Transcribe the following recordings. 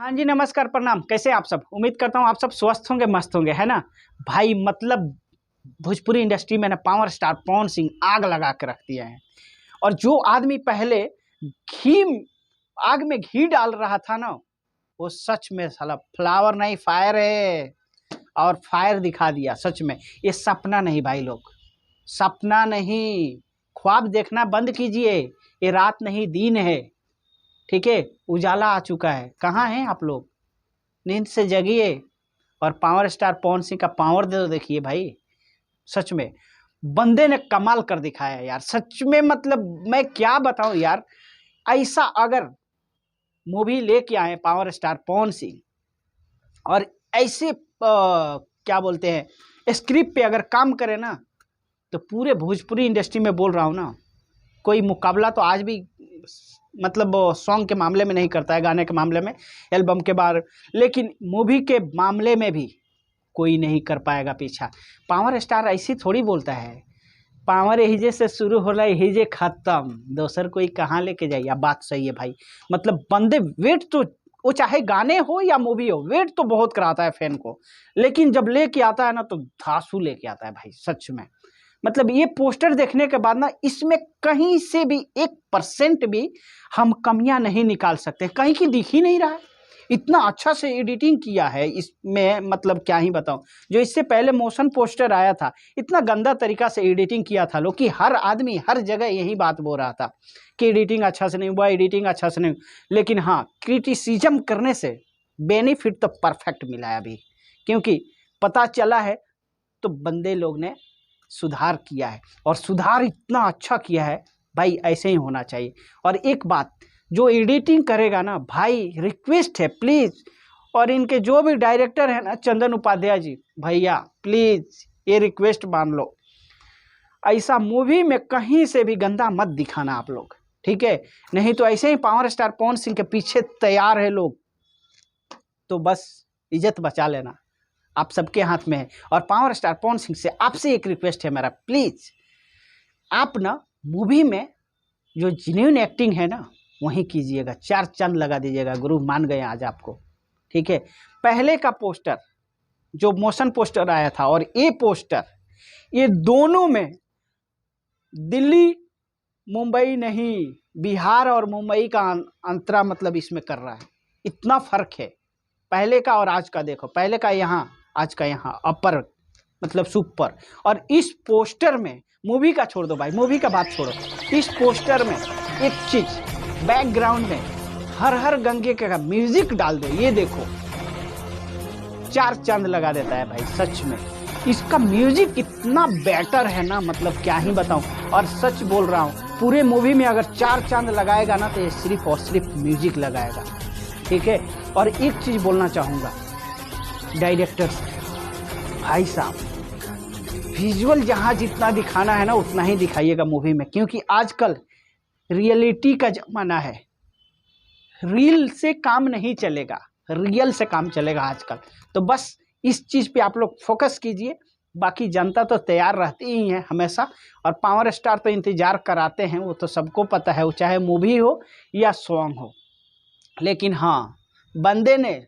हाँ जी, नमस्कार, प्रणाम। कैसे आप सब? उम्मीद करता हूँ आप सब स्वस्थ होंगे, मस्त होंगे, है ना भाई। मतलब भोजपुरी इंडस्ट्री में ना पावर स्टार पवन सिंह आग लगा के रख दिए हैं। और जो आदमी पहले घी आग में घी डाल रहा था ना, वो सच में साला फ्लावर नहीं फायर है। और फायर दिखा दिया सच में। ये सपना नहीं भाई लोग, सपना नहीं, ख्वाब देखना बंद कीजिए। ये रात नहीं दिन है, ठीक है। उजाला आ चुका है। कहाँ हैं आप लोग? नींद से जगिए और पावर स्टार पवन सिंह का पावर दे दो। देखिए भाई, सच में बंदे ने कमाल कर दिखाया यार, सच में। मतलब मैं क्या बताऊं यार, ऐसा अगर मूवी लेके आए पावर स्टार पवन सिंह और ऐसे क्या बोलते हैं स्क्रिप्ट पे अगर काम करे ना, तो पूरे भोजपुरी इंडस्ट्री में बोल रहा हूँ ना, कोई मुकाबला तो आज भी मतलब सॉन्ग के मामले में नहीं करता है, गाने के मामले में, एल्बम के बाद, लेकिन मूवी के मामले में भी कोई नहीं कर पाएगा पीछा। पावर स्टार ऐसी थोड़ी बोलता है, पावर यही से शुरू हो रहा है, यही खत्म, दोसर कोई कहाँ लेके जाइए। बात सही है भाई। मतलब बंदे वेट तो, वो चाहे गाने हो या मूवी हो, वेट तो बहुत कराता है फैन को, लेकिन जब लेके आता है ना तो धांसू लेके आता है भाई, सच में। मतलब ये पोस्टर देखने के बाद ना, इसमें कहीं से भी 1% भी हम कमियां नहीं निकाल सकते, कहीं की दिख ही नहीं रहा है। इतना अच्छा से एडिटिंग किया है इसमें, मतलब क्या ही बताऊं। जो इससे पहले मोशन पोस्टर आया था, इतना गंदा तरीका से एडिटिंग किया था लोग कि हर आदमी हर जगह यही बात बोल रहा था कि एडिटिंग अच्छा से नहीं हुआ, एडिटिंग अच्छा से नहीं हुआ। लेकिन हाँ, क्रिटिसिज्म करने से बेनिफिट तो परफेक्ट मिला है अभी, क्योंकि पता चला है तो बंदे लोग ने सुधार किया है, और सुधार इतना अच्छा किया है भाई, ऐसे ही होना चाहिए। और एक बात, जो एडिटिंग करेगा ना भाई, रिक्वेस्ट है प्लीज, और इनके जो भी डायरेक्टर है ना, चंदन उपाध्याय जी, भैया प्लीज ये रिक्वेस्ट मान लो, ऐसा मूवी में कहीं से भी गंदा मत दिखाना आप लोग, ठीक है। नहीं तो ऐसे ही पावर स्टार पवन सिंह के पीछे तैयार है लोग, तो बस इज्जत बचा लेना, आप सबके हाथ में है। और पावर स्टार पवन सिंह से आपसे एक रिक्वेस्ट है मेरा, प्लीज आप ना मूवी में जो जेन्युइन एक्टिंग है ना, वहीं कीजिएगा, 4 चांद लगा दीजिएगा, गुरु मान गए आज आपको, ठीक है। पहले का पोस्टर जो मोशन पोस्टर आया था और ये पोस्टर, ये दोनों में दिल्ली मुंबई नहीं, बिहार और मुंबई का अंतरा मतलब इसमें कर रहा है। इतना फर्क है पहले का और आज का। देखो, पहले का यहाँ, आज का यहाँ, अपर मतलब सुपर। और इस पोस्टर में, मूवी का छोड़ दो भाई, मूवी का बात छोड़ो, इस पोस्टर में एक चीज, बैकग्राउंड में हर हर गंगे का म्यूजिक डाल दो, ये देखो 4 चांद लगा देता है भाई, सच में। इसका म्यूजिक इतना बेटर है ना, मतलब क्या ही बताऊं। और सच बोल रहा हूं, पूरे मूवी में अगर 4 चांद लगाएगा ना, तो ये सिर्फ और सिर्फ म्यूजिक लगाएगा, ठीक है। और एक चीज बोलना चाहूंगा डायरेक्टर भाई साहब, विजुअल जहां जितना दिखाना है ना, उतना ही दिखाइएगा मूवी में, क्योंकि आजकल रियलिटी का जमाना है। रील से काम नहीं चलेगा, रियल से काम चलेगा आजकल। तो बस इस चीज पे आप लोग फोकस कीजिए। बाकी जनता तो तैयार रहती ही है हमेशा, और पावर स्टार तो इंतजार कराते हैं, वो तो सबको पता है, वो चाहे मूवी हो या सॉन्ग हो। लेकिन हाँ, बंदे ने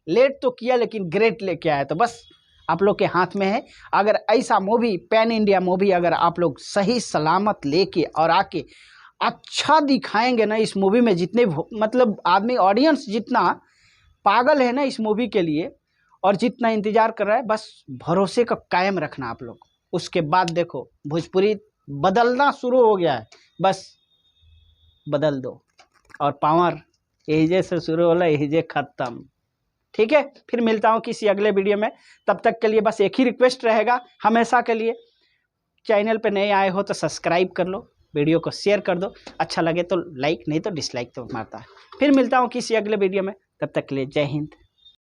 लेट तो किया, लेकिन ग्रेट लेके आया, तो बस आप लोग के हाथ में है। अगर ऐसा मूवी, पैन इंडिया मूवी, अगर आप लोग सही सलामत लेके और आके अच्छा दिखाएंगे ना इस मूवी में, जितने मतलब आदमी, ऑडियंस जितना पागल है ना इस मूवी के लिए, और जितना इंतजार कर रहा है, बस भरोसे का कायम रखना आप लोग। उसके बाद देखो, भोजपुरी बदलना शुरू हो गया है, बस बदल दो। और पावर यही से शुरू होला, यही खत्म, ठीक है। फिर मिलता हूँ किसी अगले वीडियो में। तब तक के लिए बस एक ही रिक्वेस्ट रहेगा हमेशा के लिए, चैनल पे नए आए हो तो सब्सक्राइब कर लो, वीडियो को शेयर कर दो, अच्छा लगे तो लाइक, नहीं तो डिसलाइक तो मारता है। फिर मिलता हूँ किसी अगले वीडियो में, तब तक के लिए जय हिंद।